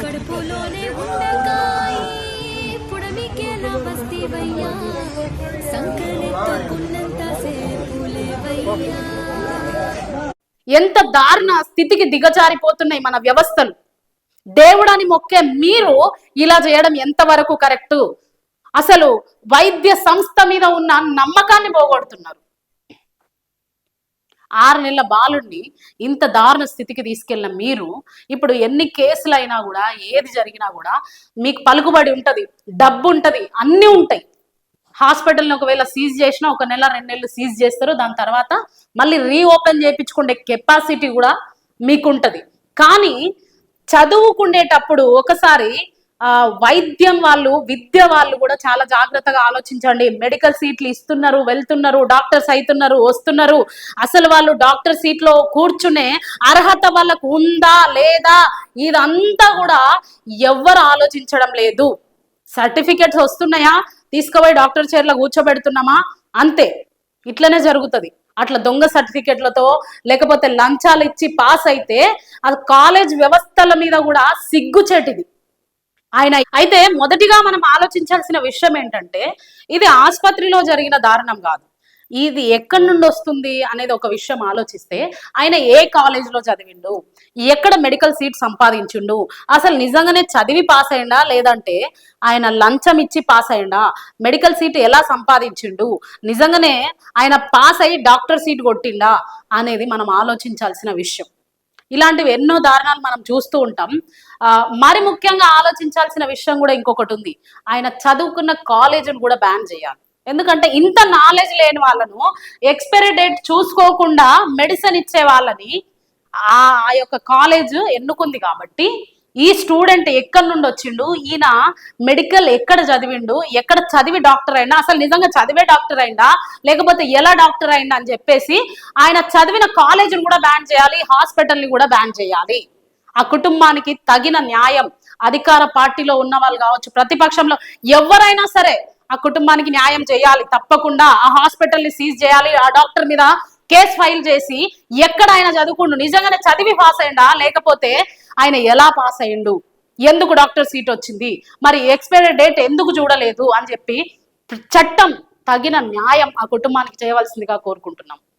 కడుపులోనే ఉండకాయి పుడమికేలా వస్తీవయ్యా సంకలెత్తుకున్నంత సేపులేవయ్యా. ఎంత దారుణ స్థితికి దిగజారిపోతున్నాయి మన వ్యవస్థలు. దేవుడని మొక్కే మీరు ఇలా చేయడం ఎంతవరకు కరెక్టు? అసలు వైద్య సంస్థ మీద ఉన్న నమ్మకాన్ని పోగొడుతున్నారు. 6 నెలల బాలుడిని ఇంత దారుణ స్థితికి తీసుకెళ్ళిన మీరు ఇప్పుడు ఎన్ని కేసులు అయినా కూడా, ఏది జరిగినా కూడా మీకు పలుకుబడి ఉంటుంది, డబ్బు ఉంటుంది, అన్నీ ఉంటాయి. హాస్పిటల్ని ఒకవేళ సీజ్ చేసినా 1 నెల 2 నెలలు సీజ్ చేస్తారు. దాని తర్వాత మళ్ళీ రీఓపెన్ చేయించుకునే కెపాసిటీ కూడా మీకుంటది. కానీ చదువుకునేటప్పుడు ఒకసారి వైద్యం వాళ్ళు, విద్య వాళ్ళు కూడా చాలా జాగ్రత్తగా ఆలోచించండి. మెడికల్ సీట్లు ఇస్తున్నారు, వెళ్తున్నారు, డాక్టర్స్ అవుతున్నారు, వస్తున్నారు. అసలు వాళ్ళు డాక్టర్ సీట్లో కూర్చునే అర్హత వాళ్ళకు ఉందా లేదా ఇదంతా కూడా ఎవ్వరు ఆలోచించడం లేదు. సర్టిఫికెట్స్ వస్తున్నాయా, తీసుకుపోయి డాక్టర్ చైర్లో కూర్చోబెడుతున్నామా, అంతే. ఇట్లనే జరుగుతుంది. అట్లా దొంగ సర్టిఫికెట్లతో లేకపోతే లంచాలు ఇచ్చి పాస్ అయితే అది కాలేజ్ వ్యవస్థల మీద కూడా సిగ్గుచేటిది. అయితే మొదటిగా మనం ఆలోచించాల్సిన విషయం ఏంటంటే, ఇది ఆసుపత్రిలో జరిగిన దారుణం కాదు, ఇది ఎక్కడి నుండి వస్తుంది అనేది ఒక విషయం ఆలోచిస్తే, ఆయన ఏ కాలేజీలో చదివిండు, ఎక్కడ మెడికల్ సీట్ సంపాదించిండు, అసలు నిజంగానే చదివి పాస్ అయ్యిందా లేదంటే ఆయన లంచం ఇచ్చి పాస్ అయ్యిందా, మెడికల్ సీట్ ఎలా సంపాదించిండు, నిజంగానే ఆయన పాస్ అయ్యి డాక్టర్ సీట్ కొట్టిండా అనేది మనం ఆలోచించాల్సిన విషయం. ఇలాంటివి ఎన్నో దారుణాలు మనం చూస్తూ ఉంటాం. మరి ముఖ్యంగా ఆలోచించాల్సిన విషయం కూడా ఇంకొకటి ఉంది. ఆయన చదువుకున్న కాలేజీని కూడా బ్యాన్ చేయాలి. ఎందుకంటే ఇంత నాలెడ్జ్ లేని వాళ్ళను, ఎక్స్పైరీ డేట్ చూసుకోకుండా మెడిసిన్ ఇచ్చే వాళ్ళని ఆ యొక్క కాలేజ్ ఎన్నుకుంది. కాబట్టి ఈ స్టూడెంట్ ఎక్కడి నుండి వచ్చిండు, ఈయన మెడికల్ ఎక్కడ చదివిండు, ఎక్కడ చదివి డాక్టర్ అయినా, అసలు నిజంగా చదివే డాక్టర్ అయిందా లేకపోతే ఎలా డాక్టర్ అయిందా అని చెప్పేసి ఆయన చదివిన కాలేజీని కూడా బ్యాన్ చేయాలి, హాస్పిటల్ని కూడా బ్యాన్ చేయాలి. ఆ కుటుంబానికి తగిన న్యాయం అధికార పార్టీలో ఉన్న వాళ్ళు కావచ్చు, ప్రతిపక్షంలో ఎవరైనా సరే ఆ కుటుంబానికి న్యాయం చేయాలి. తప్పకుండా ఆ హాస్పిటల్ని సీజ్ చేయాలి. ఆ డాక్టర్ మీద కేసు ఫైల్ చేసి ఎక్కడ ఆయన చదువుకుండు, నిజంగానే చదివి పాస్ అయ్యిండా లేకపోతే ఆయన ఎలా పాస్ అయ్యిండు, ఎందుకు డాక్టర్ సీట్ వచ్చింది, మరి ఎక్స్పైరీ డేట్ ఎందుకు చూడలేదు అని చెప్పి చట్టం తగిన న్యాయం ఆ కుటుంబానికి చేయవలసిందిగా కోరుకుంటున్నాం.